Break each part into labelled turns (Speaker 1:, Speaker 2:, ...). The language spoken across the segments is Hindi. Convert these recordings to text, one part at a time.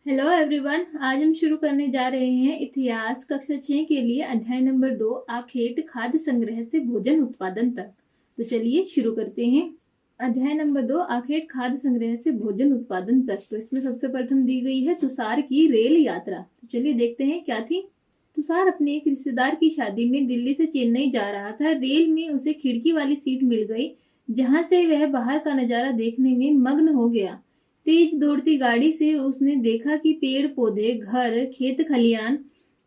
Speaker 1: Hello everyone. आज हम शुरू करने जा रहे हैं इतिहास कक्षा 6 के लिए अध्याय नंबर 2 आखेट खाद्य संग्रह से भोजन उत्पादन तक। तो चलिए शुरू करते हैं। अध्याय नंबर 2 आखेट खाद्य संग्रह से भोजन उत्पादन तक। तो इसमें सबसे प्रथम दी गई है तुषार की रेल यात्रा। तो चलिए देखते हैं क्या थी। तुषार अपने एक रिश्तेदार की शादी में दिल्ली से चेन्नई जा रहा था। रेल में उसे खिड़की वाली सीट मिल गई, जहां से वह बाहर का नजारा देखने में मग्न हो गया। तेज दौड़ती गाड़ी से उसने देखा कि पेड़ पौधे, घर, खेत खलियान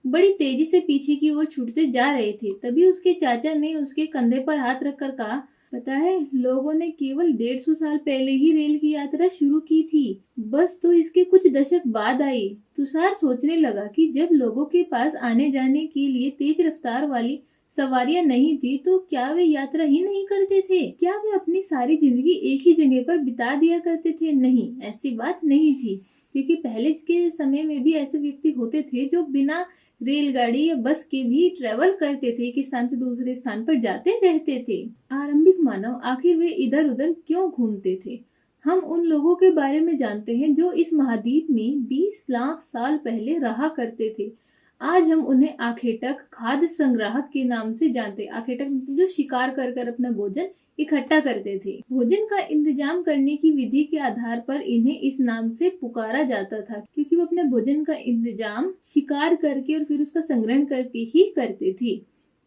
Speaker 1: बड़ी तेजी से पीछे की ओर छूटते जा रहे थे। तभी उसके चाचा ने उसके कंधे पर हाथ रखकर कहा, पता है, लोगों ने केवल 150 साल पहले ही रेल की यात्रा शुरू की थी, बस तो इसके कुछ दशक बाद आई। तुषार सोचने लगा कि जब लोगों के पास आने जाने के लिए तेज रफ्तार वाली सवारियां नहीं थी तो क्या वे यात्रा ही नहीं करते थे? क्या वे अपनी सारी जिंदगी एक ही जगह पर बिता दिया करते थे? नहीं, ऐसी बात नहीं थी, क्योंकि पहले के समय में भी ऐसे व्यक्ति होते थे जो बिना रेलगाड़ी या बस के भी ट्रेवल करते थे, एक स्थान से दूसरे स्थान पर जाते रहते थे। आरंभिक मानव आखिर वे इधर उधर क्यों घूमते थे? हम उन लोगों के बारे में जानते हैं जो इस महाद्वीप में 20 लाख साल पहले रहा करते थे। आज हम उन्हें आखेटक खाद्य संग्राहक के नाम से जानते हैं। आखेटक जो शिकार कर कर अपना भोजन इकट्ठा करते थे। भोजन का इंतजाम करने की विधि के आधार पर इन्हें इस नाम से पुकारा जाता था, क्योंकि वो अपने भोजन का इंतजाम शिकार करके और फिर उसका संग्रहण करके ही करते थे।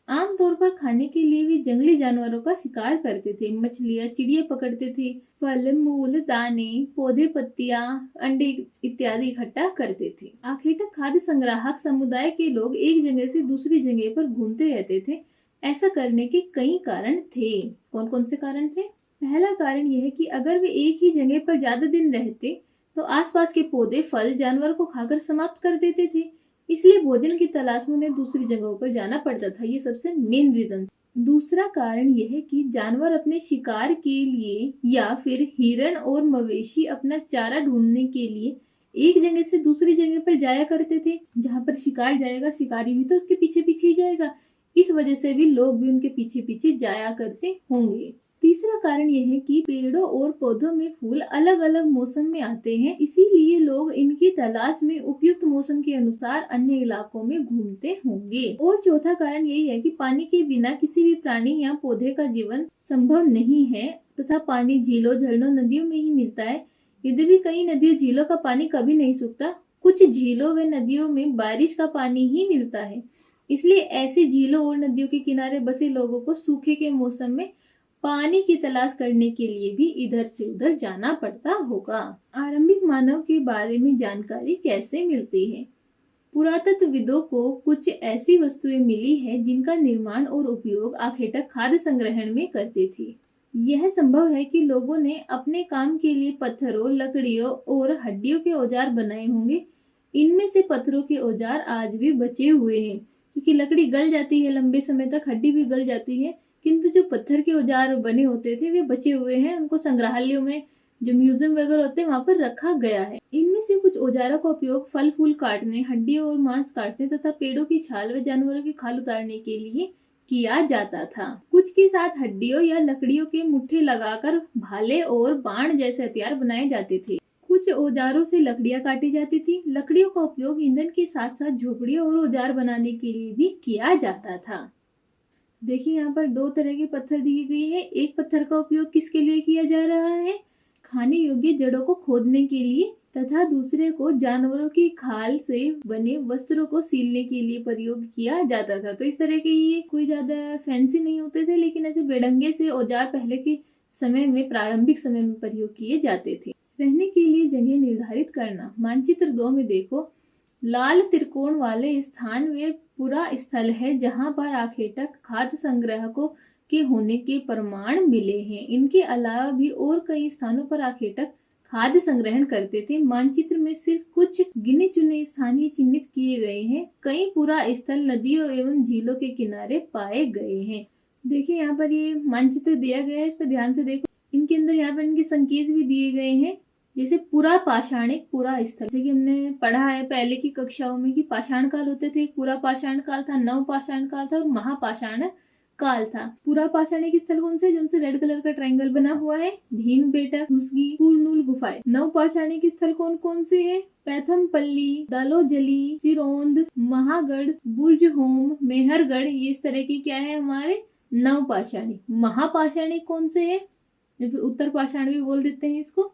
Speaker 1: आमतौर पर खाने के लिए वे जंगली जानवरों का शिकार करते थे। मछलियां, चिड़िया पकड़ते थे। फल, मूल, दाने, पौधे, पत्तियां, अंडे इत्यादि इकट्ठा करते थे। आखेटक खाद्य संग्राहक समुदाय के लोग एक जगह से दूसरी जगह पर घूमते रहते थे। ऐसा करने के कई कारण थे। कौन कौन से कारण थे? पहला कारण यह है कि अगर वे एक ही जगह पर ज्यादा दिन रहते तो आसपास के पौधे, फल जानवर को खाकर समाप्त कर देते थे, इसलिए भोजन की तलाश में उन्हें दूसरी जगहों पर जाना पड़ता था। ये सबसे मेन रीजन। दूसरा कारण यह है कि जानवर अपने शिकार के लिए या फिर हिरण और मवेशी अपना चारा ढूंढने के लिए एक जगह से दूसरी जगह पर जाया करते थे। जहां पर शिकार जाएगा, शिकारी भी तो उसके पीछे पीछे ही जाएगा। इस वजह से भी लोग भी उनके पीछे पीछे जाया करते होंगे। तीसरा कारण यह है कि पेड़ों और पौधों में फूल अलग अलग मौसम में आते हैं, इसीलिए लोग इनकी तलाश में उपयुक्त मौसम के अनुसार अन्य इलाकों में घूमते होंगे। और चौथा कारण यही है कि पानी के बिना किसी भी प्राणी या पौधे का जीवन संभव नहीं है, तथा पानी झीलों, झरनों, नदियों में ही मिलता है। यद्यपि कई नदियों, झीलों का पानी कभी नहीं सूखता, कुछ झीलों व नदियों में बारिश का पानी ही मिलता है। इसलिए ऐसी झीलों और नदियों के किनारे बसे लोगों को सूखे के मौसम में पानी की तलाश करने के लिए भी इधर से उधर जाना पड़ता होगा। आरंभिक मानव के बारे में जानकारी कैसे मिलती है? पुरातत्वविदों को कुछ ऐसी वस्तुएं मिली है जिनका निर्माण और उपयोग आखेटक खाद्य संग्रहण में करते थे। यह संभव है कि लोगों ने अपने काम के लिए पत्थरों, लकड़ियों और हड्डियों के औजार बनाए होंगे। इनमें से पत्थरों के औजार आज भी बचे हुए हैं, क्योंकि लकड़ी गल जाती है लंबे समय तक, हड्डी भी गल जाती है, किंतु जो पत्थर के औजार बने होते थे वे बचे हुए हैं। उनको संग्रहालयों में, जो म्यूजियम वगैरह होते हैं, वहां पर रखा गया है। इनमें से कुछ औजारों का उपयोग फल फूल काटने, हड्डियों और मांस काटने तथा पेड़ों की छाल व जानवरों की खाल उतारने के लिए किया जाता था। कुछ के साथ हड्डियों या लकड़ियों के मुट्ठे लगाकर भाले और बाण जैसे हथियार बनाए जाते थे। कुछ औजारों से लकड़ियां काटी जाती थी। लकड़ियों का उपयोग ईंधन के साथ साथ झोपड़ियों और औजार बनाने के लिए भी किया जाता था। देखिए, यहाँ पर दो तरह के पत्थर दिए गए हैं। एक पत्थर का उपयोग किसके लिए किया जा रहा है? खाने योग्य जड़ों को खोदने के लिए, तथा दूसरे को जानवरों की खाल से बने वस्त्रों को सीलने के लिए प्रयोग किया जाता था। तो इस तरह के ये कोई ज्यादा फैंसी नहीं होते थे, लेकिन ऐसे बेढंगे से औजार पहले के समय में, प्रारंभिक समय में प्रयोग किए जाते थे। रहने के लिए जगह निर्धारित करना। मानचित्र 2 में देखो, लाल त्रिकोण वाले स्थान वे पूरा स्थल है जहां पर आखेटक खाद्य संग्राहकों के होने के प्रमाण मिले हैं। इनके अलावा भी और कई स्थानों पर आखेटक खाद्य संग्रहण करते थे। मानचित्र में सिर्फ कुछ गिने चुने स्थान ही चिन्हित किए गए हैं। कई पूरा स्थल नदियों एवं झीलों के किनारे पाए गए हैं। देखिए, यहाँ पर ये मानचित्र दिया गया है, इस पर ध्यान से देखो। इनके अंदर यहाँ पर इनके संकेत भी दिए गए हैं, जैसे पुरा पाषाणिक, पूरा स्थल। जैसे कि हमने पढ़ा है पहले की कक्षाओं में कि पाषाण काल होते थे। पूरा पाषाण काल था, नव पाषाण काल था और महापाषाण काल था। पूरा पाषाणिक स्थल कौन से, जिनसे रेड कलर का ट्रायंगल बना हुआ है? भीमबेटका, हुसगी, कुरनूल गुफाएं। नव पाषाणिक स्थल कौन कौन से है? पैथमपल्ली, दालोजली, चिरोंद, महागढ़, बुर्जहोम, मेहरगढ़। ये इस तरह की क्या है हमारे नव पाषाणिक। महापाषाणिक कौन से है? या फिर उत्तर पाषाण भी बोल देते हैं इसको।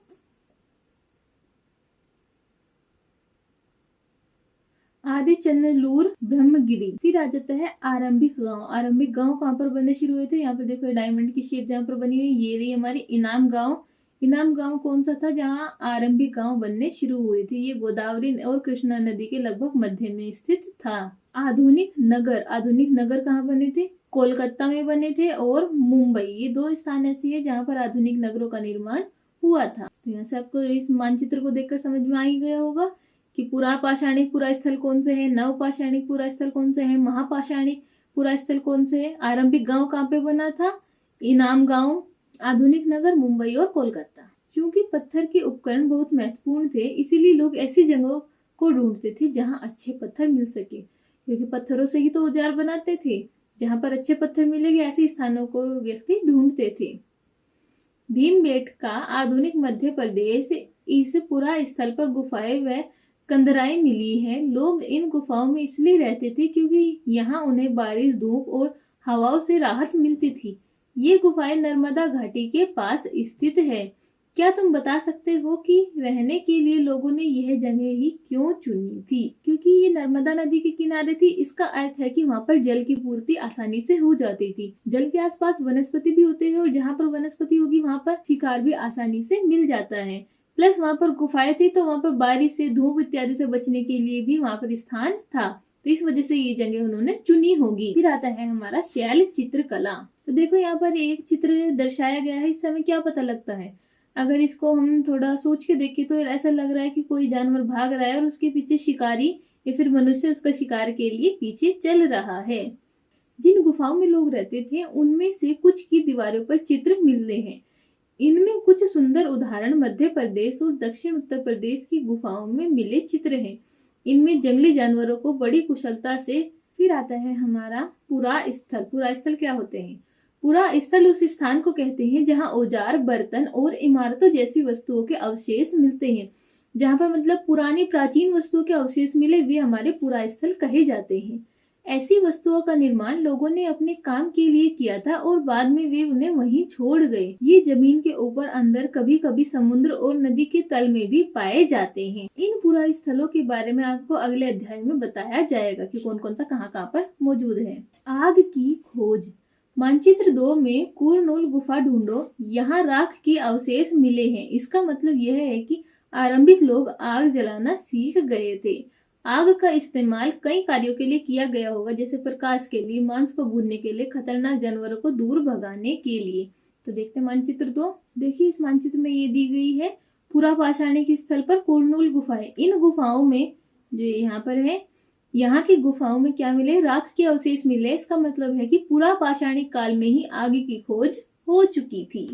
Speaker 1: आदि चंद्रलूर, ब्रह्मगिरी। फिर आ जाता है आरंभिक गांव। आरंभिक गांव कहाँ पर बनने शुरू हुए थे? यहाँ पर देखो डायमंड की शेप जहाँ पर बनी हुई, ये रही हमारी इनाम गांव। इनाम गांव कौन सा था जहाँ आरंभिक गांव बनने शुरू हुए थे? ये गोदावरी और कृष्णा नदी के लगभग मध्य में स्थित था। आधुनिक नगर। आधुनिक नगर कहाँ बने थे? कोलकाता में बने थे और मुंबई। ये दो स्थान ऐसे है जहाँ पर आधुनिक नगरों का निर्माण हुआ था। तो यहाँ से आपको इस मानचित्र को देखकर समझ में आ ही गया होगा कि पुरा पाषाणिक पुरा स्थल कौन से है, नव पाषाणिक पुरा स्थल कौन से है, महापाषाणिक पुरा स्थल कौन से है। आरंभिक गांव कहाँ पे बना था? इनाम गांव, आधुनिक नगर, मुंबई और कोलकाता। क्योंकि पत्थर के उपकरण बहुत महत्वपूर्ण थे, इसीलिए लोग ऐसी जगहों को ढूंढते थे जहाँ अच्छे पत्थर मिल सके, क्योंकि पत्थरों से ही तो औजार बनाते थे। जहाँ पर अच्छे पत्थर मिलेंगे ऐसे स्थानों को व्यक्ति ढूंढते थे। भीमबेटका आधुनिक मध्य प्रदेश। इस पुरा स्थल पर गुफाएं व कंदराएं मिली है। लोग इन गुफाओं में इसलिए रहते थे क्योंकि यहाँ उन्हें बारिश, धूप और हवाओं से राहत मिलती थी। ये गुफाएं नर्मदा घाटी के पास स्थित है। क्या तुम बता सकते हो कि रहने के लिए लोगों ने यह जगह ही क्यों चुनी थी? क्योंकि ये नर्मदा नदी के किनारे थी। इसका अर्थ है कि वहाँ पर जल की पूर्ति आसानी से हो जाती थी। जल के आसपास वनस्पति भी होते हैं और जहाँ पर वनस्पति होगी वहाँ पर शिकार भी आसानी से मिल जाता है। प्लस वहाँ पर गुफाएं थी तो वहाँ पर बारिश से, धूप इत्यादि से बचने के लिए भी वहाँ पर स्थान था। तो इस वजह से ये जगह उन्होंने चुनी होगी। फिर आता है हमारा शैल चित्रकला। तो देखो यहाँ पर एक चित्र दर्शाया गया है। इस समय क्या पता लगता है? अगर इसको हम थोड़ा सोच के देखें तो ऐसा लग रहा है कि कोई जानवर भाग रहा है और उसके पीछे शिकारी या फिर मनुष्य उसका शिकार के लिए पीछे चल रहा है। जिन गुफाओं में लोग रहते थे उनमें से कुछ की दीवारों पर चित्र मिलते हैं। इनमें कुछ सुंदर उदाहरण मध्य प्रदेश और दक्षिण उत्तर प्रदेश की गुफाओं में मिले चित्र हैं। इनमें जंगली जानवरों को बड़ी कुशलता से। फिर आता है हमारा पुरा स्थल। पुरा स्थल क्या होते हैं? पुरा स्थल उस स्थान को कहते हैं जहां औजार, बर्तन और इमारतों जैसी वस्तुओं के अवशेष मिलते हैं। जहां पर मतलब पुरानी प्राचीन वस्तुओं के अवशेष मिले वे हमारे पुरा स्थल कहे जाते हैं। ऐसी वस्तुओं का निर्माण लोगों ने अपने काम के लिए किया था और बाद में वे उन्हें वहीं छोड़ गए। ये जमीन के ऊपर, अंदर, कभी कभी समुद्र और नदी के तल में भी पाए जाते हैं। इन पुरा स्थलों के बारे में आपको अगले अध्याय में बताया जाएगा कि कौन कौन सा कहाँ पर मौजूद है। आग की खोज। मानचित्र 2 में कुरनूल गुफा ढूंढो, यहाँ राख के अवशेष मिले हैं। इसका मतलब यह है कि आरंभिक लोग आग जलाना सीख गए थे। आग का इस्तेमाल कई कार्यों के लिए किया गया होगा, जैसे प्रकाश के लिए, मांस को भूनने के लिए, खतरनाक जानवरों को दूर भगाने के लिए। तो देखते हैं मानचित्र 2। देखिए इस मानचित्र में ये दी गई है पुरा पाषाणिक स्थल पर कुरनूल गुफाएं। इन गुफाओं में जो यहाँ पर है, यहाँ की गुफाओं में क्या मिले? राख के अवशेष मिले। इसका मतलब है कि पुरा पाषाणिक काल में ही आग की खोज हो चुकी थी।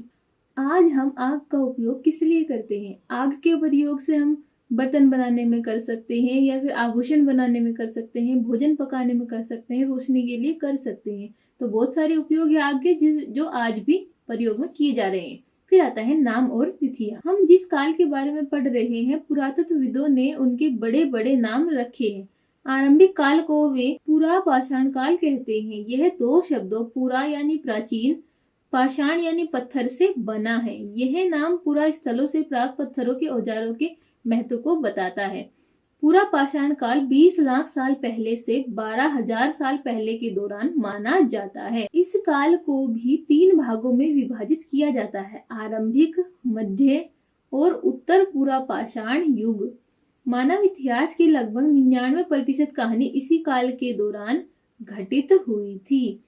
Speaker 1: आज हम आग का उपयोग किस लिए करते हैं? आग के प्रयोग से हम बर्तन बनाने में कर सकते हैं, या फिर आभूषण बनाने में कर सकते हैं, भोजन पकाने में कर सकते हैं, रोशनी के लिए कर सकते हैं। तो बहुत सारे उपयोग है आग के जो आज भी प्रयोग में किए जा रहे हैं। फिर आता है नाम और तिथियां। हम जिस काल के बारे में पढ़ रहे हैं, पुरातत्वविदों ने उनके बड़े बड़े नाम रखे हैं। आरंभिक काल को वे पुरा पाषाण काल कहते हैं। यह दो शब्दों पुरा यानी प्राचीन, पाषाण यानी पत्थर से बना है। यह नाम पुरा स्थलों से प्राप्त पत्थरों के औजारों के महत्व को बताता है। पूरा पाषाण काल 20 लाख साल पहले से 12,000 साल पहले के दौरान माना जाता है। इस काल को भी 3 भागों में विभाजित किया जाता है: आरंभिक, मध्य और उत्तर पूरा पाषाण युग। मानव इतिहास की लगभग 99% कहानी इसी काल के दौरान घटित हुई थी।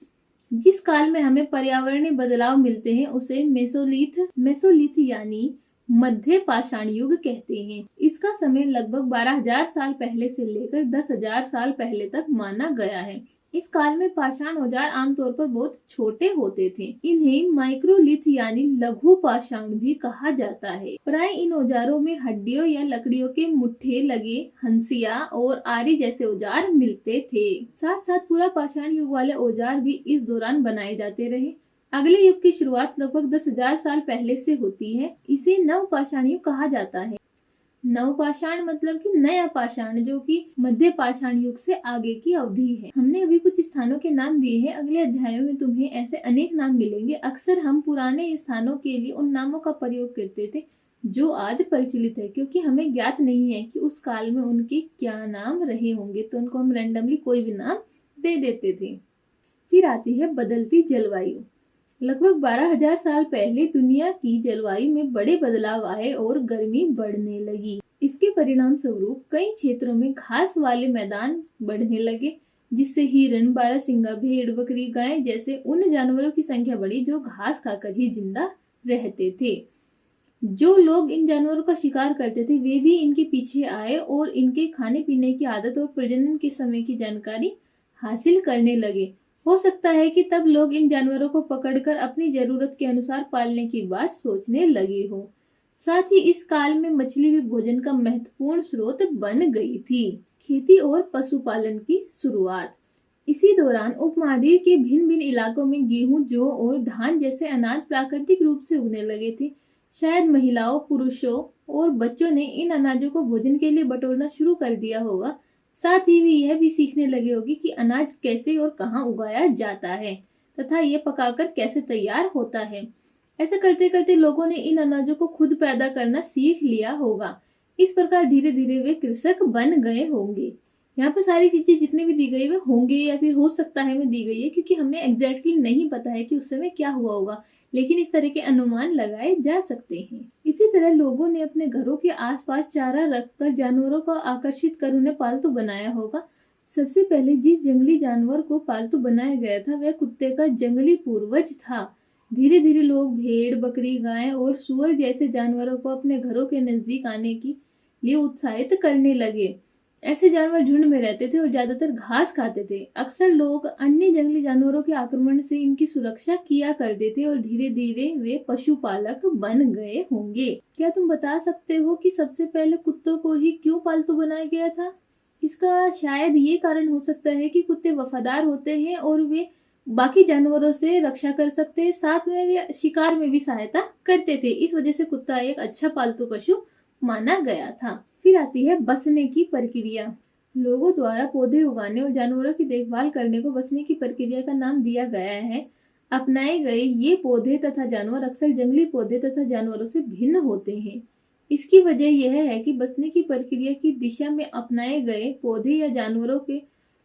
Speaker 1: जिस काल में हमें पर्यावरणीय बदलाव मिलते हैं उसे मेसोलिथ यानी मध्य पाषाण युग कहते हैं। इसका समय लगभग 12,000 साल पहले से लेकर 10,000 साल पहले तक माना गया है। इस काल में पाषाण औजार आमतौर पर बहुत छोटे होते थे। इन्हें माइक्रोलिथ यानी लघु पाषाण भी कहा जाता है। प्राय इन औजारों में हड्डियों या लकड़ियों के मुट्ठे लगे हंसिया और आरी जैसे औजार मिलते थे। साथ साथ पूरा पाषाण युग वाले औजार भी इस दौरान बनाए जाते रहे। अगले युग की शुरुआत लगभग 10,000 साल पहले से होती है। इसे नव पाषाण युग कहा जाता है। नवपाषाण मतलब कि नया पाषाण, जो कि मध्य पाषाण युग से आगे की अवधि है। हमने अभी कुछ स्थानों के नाम दिए हैं, अगले अध्यायों में तुम्हें ऐसे अनेक नाम मिलेंगे। अक्सर हम पुराने स्थानों के लिए उन नामों का प्रयोग करते थे जो आज प्रचलित है, क्योंकि हमें ज्ञात नहीं है कि उस काल में उनके क्या नाम रहे होंगे, तो उनको हम रैंडमली कोई भी नाम दे देते थे। फिर आती है बदलती जलवायु। लगभग 12,000 साल पहले दुनिया की जलवायु में बड़े बदलाव आए और गर्मी बढ़ने लगी। इसके परिणाम स्वरूप कई क्षेत्रों में घास वाले मैदान बढ़ने लगे, जिससे हिरण, बारहसिंगा, भेड़, बकरी, गाय जैसे उन जानवरों की संख्या बढ़ी जो घास खाकर ही जिंदा रहते थे। जो लोग इन जानवरों का शिकार करते थे वे भी इनके पीछे आए और इनके खाने पीने की आदत और प्रजनन के समय की जानकारी हासिल करने लगे। हो सकता है कि तब लोग इन जानवरों को पकड़कर अपनी जरूरत के अनुसार पालने की बात सोचने लगे हो। साथ ही इस काल में मछली भी भोजन का महत्वपूर्ण स्रोत बन गई थी। खेती और पशुपालन की शुरुआत। इसी दौरान उपमहाद्वीप के भिन्न भिन्न इलाकों में गेहूं, जौ और धान जैसे अनाज प्राकृतिक रूप से उगने लगे थे। शायद महिलाओं, पुरुषों और बच्चों ने इन अनाजों को भोजन के लिए बटोरना शुरू कर दिया होगा। साथ ही वे यह भी सीखने लगे होंगे कि अनाज कैसे और कहाँ उगाया जाता है तथा ये पकाकर कैसे तैयार होता है। ऐसा करते करते लोगों ने इन अनाजों को खुद पैदा करना सीख लिया होगा। इस प्रकार धीरे धीरे वे कृषक बन गए होंगे। यहाँ पर सारी चीजें जितनी भी दी गई वे होंगे या फिर हो सकता है में दी गई है, क्योंकि हमें एग्जैक्टली नहीं पता है कि उस समय क्या हुआ होगा, लेकिन इस तरह के अनुमान लगाए जा सकते हैं। इसी तरह लोगों ने अपने घरों के आसपास चारा रखकर जानवरों को आकर्षित कर उन्हें पालतू बनाया होगा। सबसे पहले जिस जंगली जानवर को पालतू बनाया गया था वह कुत्ते का जंगली पूर्वज था। धीरे धीरे लोग भेड़, बकरी, गाय और सुअर जैसे जानवरों को अपने घरों के नजदीक आने के लिए उत्साहित करने लगे। ऐसे जानवर झुंड में रहते थे और ज्यादातर घास खाते थे। अक्सर लोग अन्य जंगली जानवरों के आक्रमण से इनकी सुरक्षा किया करते थे और धीरे धीरे वे पशुपालक बन गए होंगे। क्या तुम बता सकते हो कि सबसे पहले कुत्तों को ही क्यों पालतू बनाया गया था? इसका शायद ये कारण हो सकता है कि कुत्ते वफादार होते हैं और वे बाकी जानवरों से रक्षा कर सकते हैं, साथ में वे शिकार में भी सहायता करते थे। इस वजह से कुत्ता एक अच्छा पालतू पशु माना गया था। फिर आती है बसने की प्रक्रिया। लोगों द्वारा पौधे उगाने और जानवरों की देखभाल करने को बसने की प्रक्रिया का नाम दिया गया है। अपनाए गए ये पौधे तथा जानवर अक्सर जंगली पौधे तथा जानवरों से भिन्न होते हैं। इसकी वजह यह है कि बसने की प्रक्रिया की दिशा में अपनाए गए पौधे या जानवरों के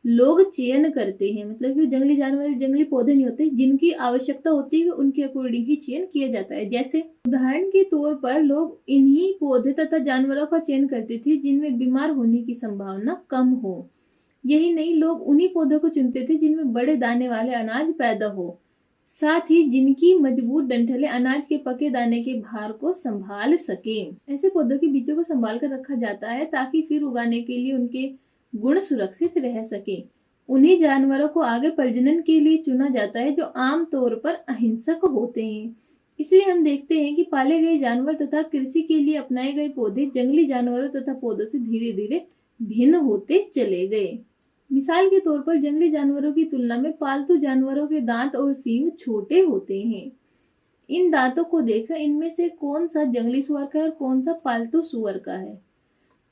Speaker 1: लोग चयन करते हैं। मतलब कि जंगली जानवर, जंगली पौधे नहीं होते, जिनकी आवश्यकता होती है उनके अकॉर्डिंग ही चयन किया जाता है। जैसे उदाहरण के तौर पर लोग इन्हीं पौधे तथा जानवरों का चयन करते थे जिनमें बीमार होने की संभावना कम हो। यही नहीं, लोग उन्हीं पौधों को चुनते थे जिनमें बड़े दाने वाले अनाज पैदा हो, साथ ही जिनकी मजबूत डंठलें अनाज के पके दाने के भार को संभाल सके। ऐसे पौधों के बीजों को संभाल कर रखा जाता है ताकि फिर उगाने के लिए उनके गुण सुरक्षित रह सके। उन्हीं जानवरों को आगे प्रजनन के लिए चुना जाता है जो आमतौर पर अहिंसक होते हैं। इसलिए हम देखते हैं कि पाले गए जानवर तथा कृषि के लिए अपनाए गए पौधे जंगली जानवरों तथा पौधों से धीरे धीरे भिन्न होते चले गए। मिसाल के तौर पर जंगली जानवरों की तुलना में पालतू जानवरों के दांत और सींग छोटे होते हैं। इन दांतों को देखकर इनमें से कौन सा जंगली सुअर का है और कौन सा पालतू सुअर का है,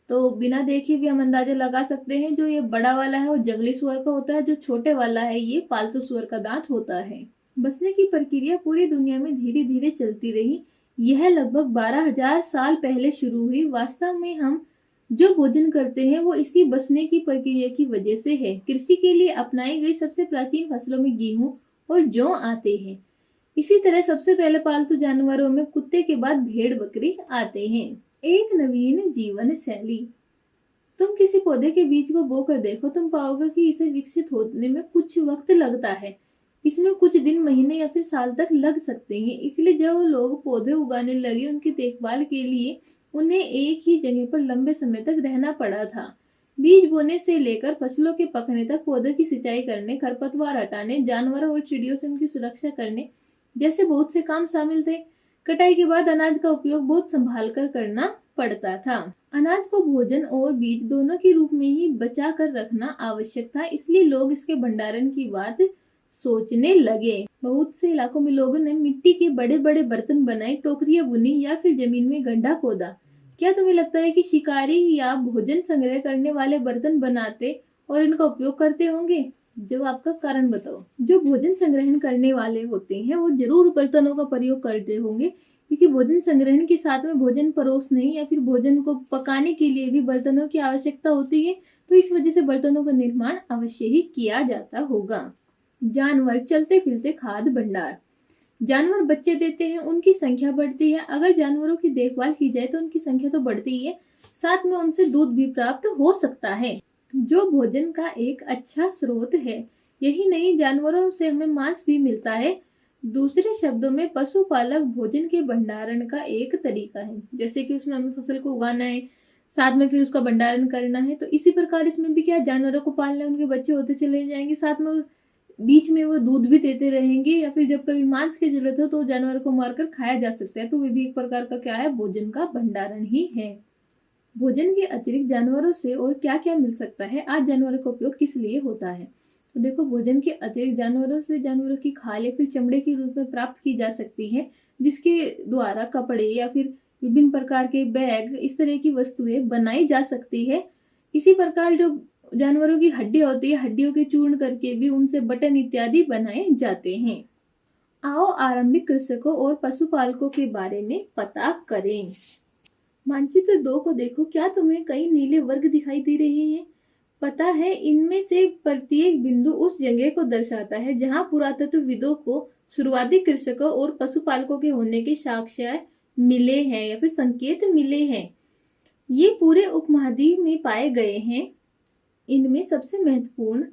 Speaker 1: तो बिना देखे भी हम अंदाजा लगा सकते हैं। जो ये बड़ा वाला है वो जंगली सुअर का होता है, जो छोटे वाला है ये पालतू सुअर का दांत होता है। बसने की प्रक्रिया पूरी दुनिया में धीरे धीरे चलती रही। यह लगभग 12,000 साल पहले शुरू हुई। वास्तव में हम जो भोजन करते हैं वो इसी बसने की प्रक्रिया की वजह से है। कृषि के लिए अपनाई गई सबसे प्राचीन फसलों में गेहूं और जौ आते हैं। इसी तरह सबसे पहले पालतू जानवरों में कुत्ते के बाद भेड़, बकरी आते हैं। एक नवीन जीवन शैली। तुम किसी पौधे के बीज को बोकर देखो, तुम पाओगे कि इसे विकसित होने में कुछ वक्त लगता है। इसमें कुछ दिन, महीने या फिर साल तक लग सकते हैं। इसलिए जब लोग पौधे उगाने लगे उनकी देखभाल के लिए उन्हें एक ही जगह पर लंबे समय तक रहना पड़ा था। बीज बोने से लेकर फसलों के पकने तक पौधों की सिंचाई करने, खरपतवार हटाने, जानवरों और चिड़ियों से उनकी सुरक्षा करने जैसे बहुत से काम शामिल थे। कटाई के बाद अनाज का उपयोग बहुत संभाल कर करना पड़ता था। अनाज को भोजन और बीज दोनों के रूप में ही बचा कर रखना आवश्यक था, इसलिए लोग इसके भंडारण की बात सोचने लगे। बहुत से इलाकों में लोगों ने मिट्टी के बड़े बड़े बर्तन बनाए, टोकरियां बुनी या फिर जमीन में गड्ढा खोदा। क्या तुम्हें लगता है कि शिकारी या भोजन संग्रह करने वाले बर्तन बनाते और इनका उपयोग करते होंगे? जब आपका कारण बताओ। जो भोजन संग्रहण करने वाले होते हैं वो जरूर बर्तनों का प्रयोग करते होंगे, क्योंकि भोजन संग्रहण के साथ में भोजन परोसने या फिर भोजन को पकाने के लिए भी बर्तनों की आवश्यकता होती है, तो इस वजह से बर्तनों का निर्माण अवश्य ही किया जाता होगा। जानवर चलते फिरते खाद्य भंडार। जानवर बच्चे देते हैं, उनकी संख्या बढ़ती है। अगर जानवरों की देखभाल की जाए तो उनकी संख्या तो बढ़ती ही है, साथ में उनसे दूध भी प्राप्त हो सकता है, जो भोजन का एक अच्छा स्रोत है। यही नहीं, जानवरों से हमें मांस भी मिलता है। दूसरे शब्दों में पशुपालक भोजन के भंडारण का एक तरीका है। जैसे कि उसमें हमें फसल को उगाना है, साथ में फिर उसका भंडारण करना है, तो इसी प्रकार इसमें भी क्या, जानवरों को पालना, उनके बच्चे होते चले जाएंगे, साथ में बीच में वो दूध भी देते रहेंगे, या फिर जब कभी मांस की जरूरत हो तो जानवर को मारकर खाया जा सकता है। तो वे भी एक प्रकार का क्या है, भोजन का भंडारण ही है। भोजन के अतिरिक्त जानवरों से और क्या क्या मिल सकता है? आज जानवरों का उपयोग किस लिए होता है? तो देखो, भोजन के अतिरिक्त जानवरों से जानवरों की खाल या फिर चमड़े के रूप में प्राप्त की जा सकती है, जिसके द्वारा कपड़े या फिर विभिन्न प्रकार के बैग, इस तरह की वस्तुएं बनाई जा सकती है। इसी प्रकार जो जानवरों की हड्डी होती है, हड्डियों के चूर्ण करके भी उनसे बटन इत्यादि बनाए जाते हैं। आओ आरंभिक कृषकों और पशुपालकों के बारे में पता करें। मानचित्र 2 को देखो। क्या तुम्हें कई नीले वर्ग दिखाई दे रहे हैं? पता है, इनमें से प्रत्येक बिंदु उस जगह को दर्शाता है जहां पुरातत्वविदों को शुरुआती कृषकों और पशुपालकों के होने के साक्ष्य मिले हैं या फिर संकेत मिले हैं। ये पूरे उपमहाद्वीप में पाए गए हैं। इनमें सबसे महत्वपूर्ण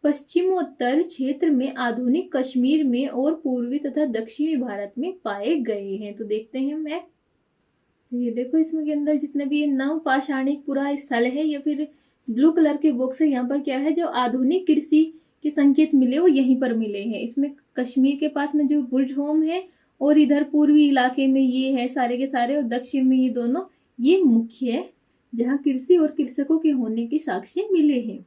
Speaker 1: पश्चिमोत्तर क्षेत्र में, आधुनिक कश्मीर में और पूर्वी तथा दक्षिणी भारत में पाए गए हैं। तो देखते हैं मैप। ये देखो, इसमें के अंदर जितने भी नव पाषाणिक पुरा स्थल है या फिर ब्लू कलर के बॉक्स है, यहाँ पर क्या है, जो आधुनिक कृषि के संकेत मिले वो यहीं पर मिले हैं। इसमें कश्मीर के पास में जो बुर्ज होम है और इधर पूर्वी इलाके में ये है सारे के सारे, और दक्षिण में ये दोनों, ये मुख्य है जहाँ कृषि और कृषकों के होने के साक्ष्य मिले हैं।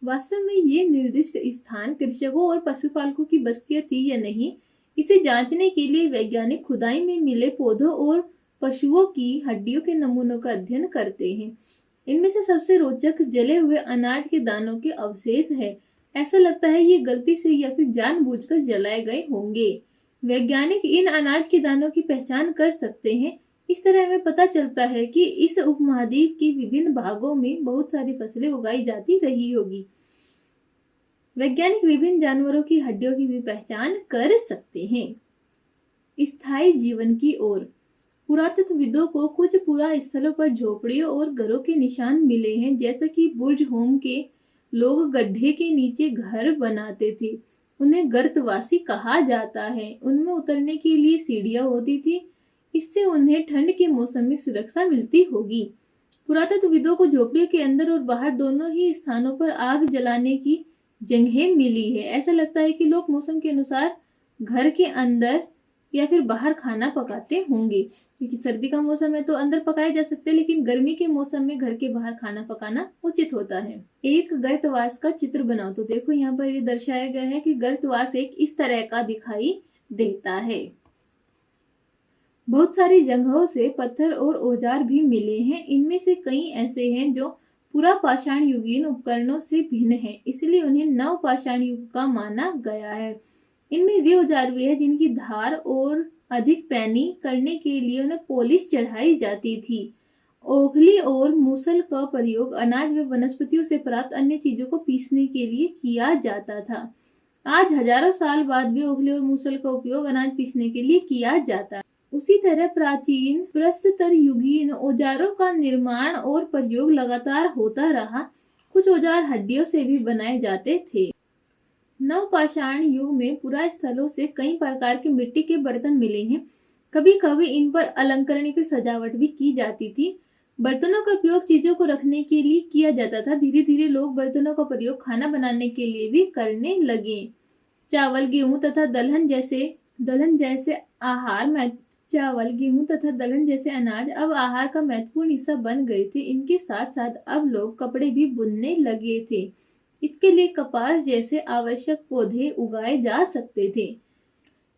Speaker 1: वास्तव में ये निर्दिष्ट स्थान कृषकों और पशुपालकों की बस्तियां थी या नहीं, इसे जांचने के लिए वैज्ञानिक खुदाई में मिले पौधों और पशुओं की हड्डियों के नमूनों का अध्ययन करते हैं। इनमें से सबसे रोचक जले हुए अनाज के दानों के अवशेष है। ऐसा लगता है ये गलती से या फिर जानबूझकर जलाए गए होंगे। वैज्ञानिक इन अनाज के दानों की पहचान कर सकते हैं। इस तरह हमें पता चलता है कि इस उपमहाद्वीप के विभिन्न भागों में बहुत सारी फसलें उगाई जाती रही होगी। वैज्ञानिक विभिन्न जानवरों की हड्डियों की भी पहचान कर सकते हैं। स्थायी जीवन की ओर। पुरातत्वविदों को कुछ पुरा स्थलों पर झोपड़ियों और घरों के निशान मिले हैं, जैसा कि बुर्ज होम के लोग गड्ढे के नीचे घर बनाते थे। उन्हें गर्तवासी कहा जाता है। उनमें उतरने के लिए सीढ़ियां होती थी, इससे उन्हें ठंड के मौसम में सुरक्षा मिलती होगी। पुरातत्वविदों को झोपड़ियों के अंदर और बाहर दोनों ही स्थानों पर आग जलाने की जगहें मिली है। ऐसा लगता है कि लोग मौसम के अनुसार घर के अंदर या फिर बाहर खाना पकाते होंगे, क्योंकि सर्दी का मौसम है तो अंदर पकाए जा सकते हैं, लेकिन गर्मी के मौसम में घर के बाहर खाना पकाना उचित होता है। एक गर्तवास का चित्र बनाओ। तो देखो, यहाँ पर ये दर्शाया गया है कि गर्तवास एक इस तरह का दिखाई देता है। बहुत सारी जगहों से पत्थर और औजार भी मिले हैं। इनमें से कई ऐसे हैं जो पुरा पाषाण युगीन उपकरणों से भिन्न हैं, इसलिए उन्हें नव पाषाण युग का माना गया है। इनमें वे औजार भी है जिनकी धार और अधिक पैनी करने के लिए उन्हें पॉलिश चढ़ाई जाती थी। ओखली और मूसल का प्रयोग अनाज व वनस्पतियों से प्राप्त अन्य चीजों को पीसने के लिए किया जाता था। आज हजारों साल बाद भी ओखली और मूसल का उपयोग अनाज पीसने के लिए किया जाता है। उसी तरह प्राचीन प्रस्ततर युगीन औजारों का निर्माण और प्रयोग लगातार होता रहा। कुछ औजार हड्डियों से भी बनाए जाते थे। नवपाषाण युग में पुरा स्थलों से कई प्रकार के मिट्टी के बर्तन मिले हैं। कभी कभी इन पर अलंकरण की सजावट भी की जाती थी। बर्तनों का उपयोग चीजों को रखने के लिए किया जाता था। धीरे धीरे लोग बर्तनों का प्रयोग खाना बनाने के लिए भी करने लगे। चावल, गेहूं तथा दलहन जैसे चावल, गेहूं तथा दलहन जैसे अनाज अब आहार का महत्वपूर्ण हिस्सा बन गए थे। इनके साथ साथ अब लोग कपड़े भी बुनने लगे थे। इसके लिए कपास जैसे आवश्यक पौधे उगाए जा सकते थे।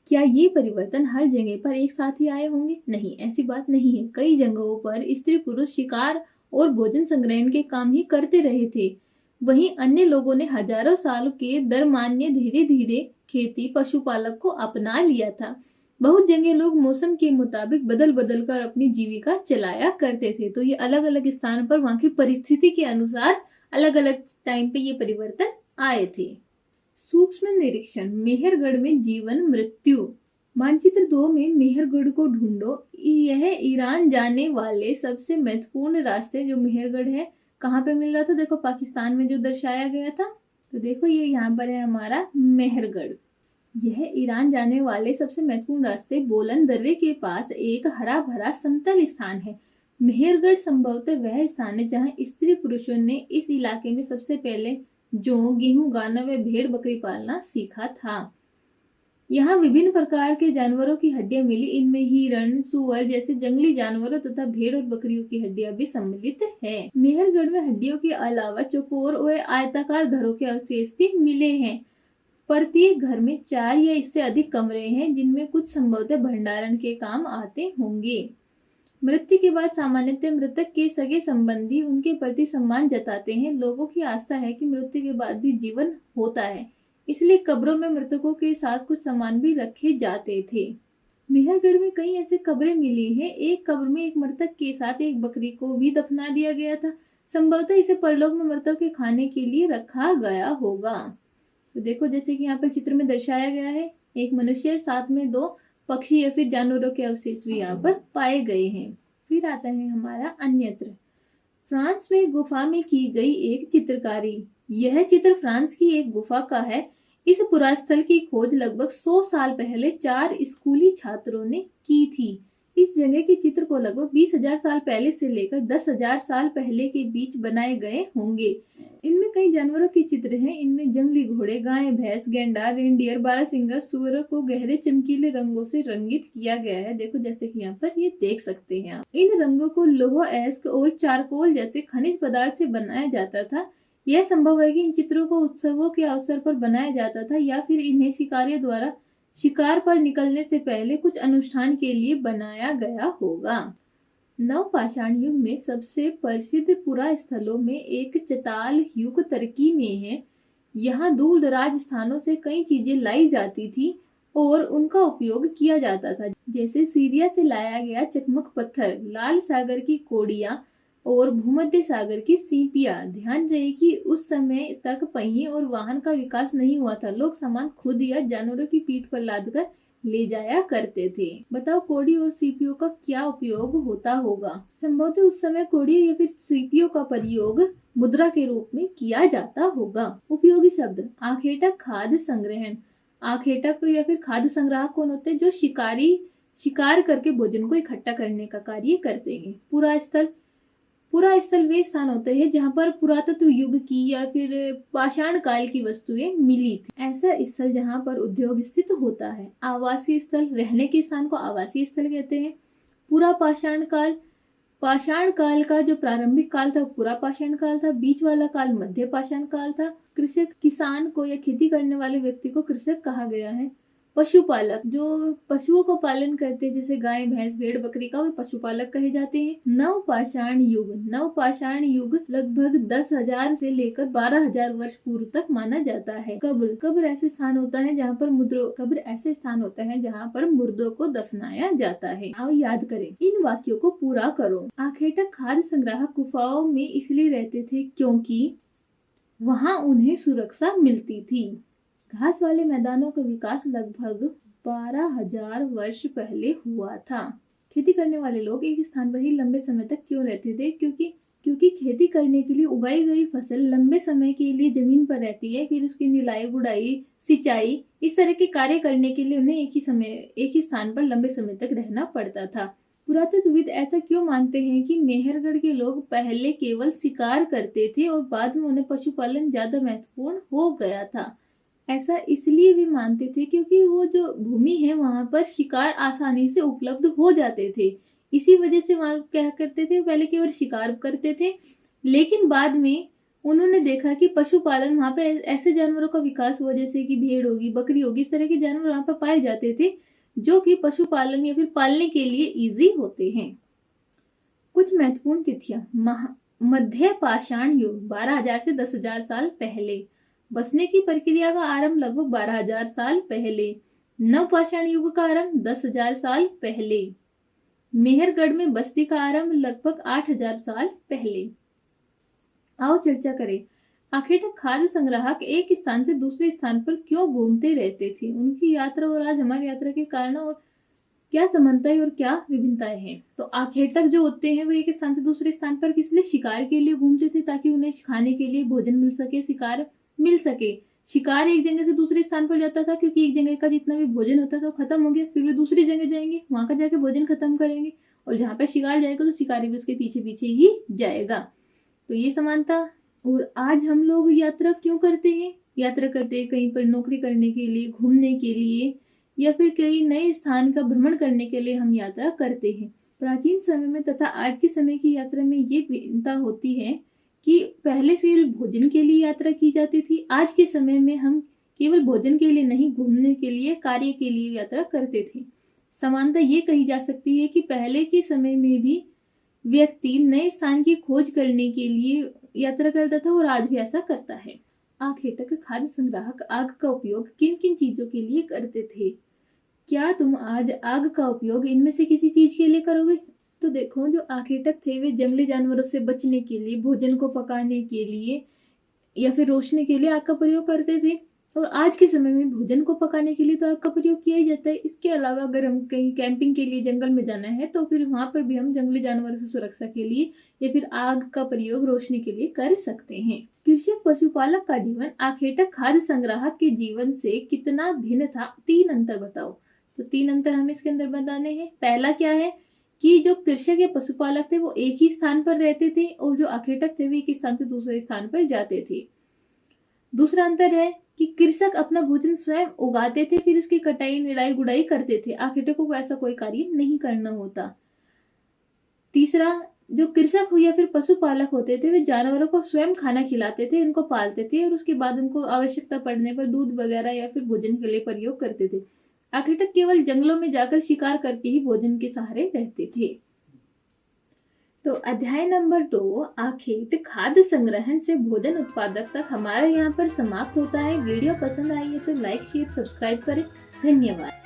Speaker 1: क्या ये परिवर्तन हर जगह पर एक साथ ही आए होंगे? नहीं, ऐसी बात नहीं है। कई जगहों पर स्त्री पुरुष शिकार और भोजन संग्रहण के काम ही करते रहे थे। वहीं अन्य लोगों ने हजारों साल के दरम्यान धीरे धीरे खेती पशुपालक को अपना लिया था। बहुत जगह लोग मौसम के मुताबिक बदल बदल कर अपनी जीविका चलाया करते थे। तो ये अलग अलग स्थान पर वहां की परिस्थिति के अनुसार अलग अलग टाइम पे ये परिवर्तन आए थे। सूक्ष्म निरीक्षण, मेहरगढ़ में जीवन मृत्यु। मानचित्र 2 में मेहरगढ़ को ढूंढो। यह ईरान जाने वाले सबसे महत्वपूर्ण रास्ते जो मेहरगढ़ है कहाँ पे मिल रहा था? देखो पाकिस्तान में जो दर्शाया गया था। तो देखो ये यहाँ पर है हमारा मेहरगढ़। यह ईरान जाने वाले सबसे महत्वपूर्ण रास्ते बोलन दर्रे के पास एक हरा भरा समतल स्थान है। मेहरगढ़ संभवतः वह स्थान है जहाँ स्त्री पुरुषों ने इस इलाके में सबसे पहले जौ, गेहूं गाना व भेड़ बकरी पालना सीखा था। यहाँ विभिन्न प्रकार के जानवरों की हड्डियां मिली। इनमें हिरण, सुअर जैसे जंगली जानवरों तथा भेड़ और बकरियों की हड्डियां भी सम्मिलित है। मेहरगढ़ में हड्डियों के अलावा चौकोर और आयताकार घरों के अवशेष भी मिले हैं। प्रत्येक घर में 4 या इससे अधिक कमरे हैं, जिनमें कुछ संभवतः भंडारण के काम आते होंगे। मृत्यु के बाद सामान्यतः मृतक के सगे संबंधी उनके प्रति सम्मान जताते हैं। लोगों की आस्था है कि मृत्यु के बाद भी जीवन होता है, इसलिए कब्रों में मृतकों के साथ कुछ सामान भी रखे जाते थे। मेहरगढ़ में कई ऐसे कब्रें मिली हैं। एक कब्र में एक मृतक के साथ एक बकरी को भी दफना दिया गया था। संभवतः इसे परलोक में मृतकों के खाने के लिए रखा गया होगा। तो देखो जैसे कि यहाँ पर चित्र में दर्शाया गया है, एक मनुष्य साथ में 2 पक्षी या फिर जानवरों के अवशेष भी यहाँ पर पाए गए हैं। फिर आता है हमारा अन्यत्र। फ्रांस में गुफा में की गई एक चित्रकारी। यह चित्र फ्रांस की एक गुफा का है। इस पुरास्थल की खोज लगभग 100 साल पहले 4 स्कूली छात्रों ने की थी। इस जगह के चित्र को लगभग 20,000 साल पहले से लेकर 10,000 साल पहले के बीच बनाए गए होंगे। इनमें कई जानवरों के चित्र हैं। इनमें जंगली घोड़े, गाय, भैंस, गेंडा, रेंडियर, बारहसिंगा, सूअर को गहरे चमकीले रंगों से रंगित किया गया है। देखो जैसे कि यहाँ पर ये देख सकते हैं आप। इन रंगों को लोहा, एस्क और चारकोल जैसे खनिज पदार्थ से बनाया जाता था। यह संभव है कि इन चित्रों को उत्सवों के अवसर पर बनाया जाता था या फिर इन्हें शिकारियों द्वारा शिकार पर निकलने से पहले कुछ अनुष्ठान के लिए बनाया गया होगा। नवपाषाण युग में सबसे प्रसिद्ध पुरास्थलों में एक चताल युग तुर्की में है। यहाँ दूर दराज स्थानों से कई चीजें लाई जाती थी और उनका उपयोग किया जाता था, जैसे सीरिया से लाया गया चकमक पत्थर, लाल सागर की कोड़ियाँ और भूमध्य सागर की सीपियाँ। ध्यान रहे कि उस समय तक पहिए और वाहन का विकास नहीं हुआ था। लोग सामान खुद या जानवरों की पीठ पर लादकर ले जाया करते थे। बताओ कोड़ी और सीपियों का क्या उपयोग होता होगा? संभवतः उस समय कोड़ी या फिर सीपियों का प्रयोग मुद्रा के रूप में किया जाता होगा। उपयोगी शब्द, आखेटक, खाद्य संग्रहण। आखेटक या फिर खाद्य संग्राहक कौन होते हैं? जो शिकार करके भोजन को इकट्ठा करने का कार्य करते हैं। पुरास्थल वे स्थान होते हैं जहाँ पर पुरातत्व युग की या फिर पाषाण काल की वस्तुएं मिली थी। ऐसा स्थल जहाँ पर उद्योग स्थित होता है। आवासीय स्थल, रहने के स्थान को आवासीय स्थल कहते हैं। पूरा पाषाण काल का जो प्रारंभिक काल था पूरा पाषाण काल था। बीच वाला काल मध्य पाषाण काल था। कृषक, किसान को या खेती करने वाले व्यक्ति को कृषक कहा गया है। पशुपालक, जो पशुओं को पालन करते हैं जैसे गाय, भैंस, भेड़, बकरी का, वे पशुपालक कहे जाते हैं। नवपाषाण युग लगभग 10,000 से लेकर 12,000 वर्ष पूर्व तक माना जाता है। कब्र ऐसे स्थान होता है जहाँ पर मुर्दों को दफनाया जाता है। आओ याद करें, इन वाक्यों को पूरा करो। आखेटक खाद्य संग्राहक गुफाओं में इसलिए रहते थे क्योंकि वहाँ उन्हें सुरक्षा मिलती थी। घास वाले मैदानों का विकास लगभग 12,000 वर्ष पहले हुआ था। खेती करने वाले लोग एक स्थान पर ही लंबे समय तक क्यों रहते थे? क्योंकि खेती करने के लिए उगाई गई फसल लंबे समय के लिए जमीन पर रहती है। फिर उसकी निराई, गुड़ाई, सिंचाई, इस तरह के कार्य करने के लिए उन्हें एक ही स्थान पर लंबे समय तक रहना पड़ता था। पुरातत्वविद ऐसा क्यों मानते हैं कि मेहरगढ़ के लोग पहले केवल शिकार करते थे और बाद में उन्हें पशुपालन ज्यादा महत्वपूर्ण हो गया था? ऐसा इसलिए भी मानते थे क्योंकि वो जो भूमि है वहां पर शिकार आसानी से उपलब्ध हो जाते थे। इसी वजह से वहां क्या करते थे, पहले केवल शिकार करते थे, लेकिन बाद में उन्होंने देखा कि पशुपालन वहां पे ऐसे जानवरों का विकास हुआ जैसे कि भेड़ होगी, बकरी होगी, इस तरह के जानवर वहां पर पाए जाते थे जो कि पशुपालन या फिर पालने के लिए इजी होते हैं। कुछ महत्वपूर्ण तिथियां। मध्य पाषाण युग 12,000 से 10,000 साल पहले। बसने की प्रक्रिया का आरंभ लगभग 12,000 साल पहले। नवपाषाण युग का आरंभ 10,000 साल पहले। मेहरगढ़ में बस्ती का आरंभ लगभग 8,000 साल पहले। आओ चर्चा करें। आखेटक खाद्य संग्राहक एक स्थान से दूसरे स्थान पर क्यों घूमते रहते थे? उनकी यात्रा और आज हमारी यात्रा के कारण और क्या समानताएं और क्या विभिन्नताएं हैं? तो आखेटक जो होते हैं वो एक स्थान से दूसरे स्थान पर किस लिए? शिकार के लिए घूमते थे, ताकि उन्हें खाने के लिए भोजन मिल सके, शिकार मिल सके। शिकार एक जगह से दूसरे स्थान पर जाता था क्योंकि एक जगह का जितना भी भोजन होता था वो खत्म हो गया, फिर वे दूसरी जगह जाएंगे, वहां का जाके भोजन खत्म करेंगे, और जहां पर शिकार जाएगा तो शिकारी भी उसके पीछे पीछे ही जाएगा। तो ये समानता। और आज हम लोग यात्रा क्यों करते हैं? यात्रा करते हैं कहीं पर नौकरी करने के लिए, घूमने के लिए, या फिर कई नए स्थान का भ्रमण करने के लिए हम यात्रा करते हैं। प्राचीन समय में तथा आज के समय की यात्रा में ये भिन्नता होती है कि पहले से भोजन के लिए यात्रा की जाती थी, आज के समय में हम केवल भोजन के लिए नहीं, घूमने के लिए, कार्य के लिए यात्रा करते थे। समानता ये कही जा सकती है कि पहले के समय में भी व्यक्ति नए स्थान की खोज करने के लिए यात्रा करता था और आज भी ऐसा करता है। आखेटक खाद्य संग्राहक आग का उपयोग किन किन चीजों के लिए करते थे? क्या तुम आज आग का उपयोग इनमें से किसी चीज के लिए करोगे? तो देखो, जो आखेटक थे वे जंगली जानवरों से बचने के लिए, भोजन को पकाने के लिए या फिर रोशनी के लिए आग का प्रयोग करते थे। और आज के समय में भोजन को पकाने के लिए तो आग का प्रयोग किया ही जाता है। इसके अलावा अगर हम कहीं कैंपिंग के लिए जंगल में जाना है तो फिर वहां पर भी हम जंगली जानवरों से सुरक्षा के लिए या फिर आग का प्रयोग रोशनी के लिए कर सकते हैं। कृषक पशुपालक का जीवन आखेटक खाद्य संग्राहक के जीवन से कितना भिन्न था? 3 अंतर बताओ। तो 3 अंतर हमें इसके अंदर बताने हैं। पहला क्या है कि जो कृषक या पशुपालक थे वो एक ही स्थान पर रहते थे और जो आखेटक थे वे एक स्थान से दूसरे स्थान पर जाते थे। दूसरा अंतर है कि कृषक अपना भोजन स्वयं उगाते थे, फिर उसकी कटाई, निराई, गुड़ाई करते थे। आखेटकों को ऐसा कोई कार्य नहीं करना होता। तीसरा, जो कृषक हो या फिर पशुपालक होते थे वे जानवरों को स्वयं खाना खिलाते थे, उनको पालते थे और उसके बाद उनको आवश्यकता पड़ने पर दूध वगैरह या फिर भोजन के लिए प्रयोग करते थे। आखेटक केवल जंगलों में जाकर शिकार करके ही भोजन के सहारे रहते थे। तो अध्याय नंबर 2 आखेट खाद्य संग्रहण से भोजन उत्पादक तक हमारा यहाँ पर समाप्त होता है। वीडियो पसंद आई है तो लाइक, शेयर, सब्सक्राइब करें। धन्यवाद।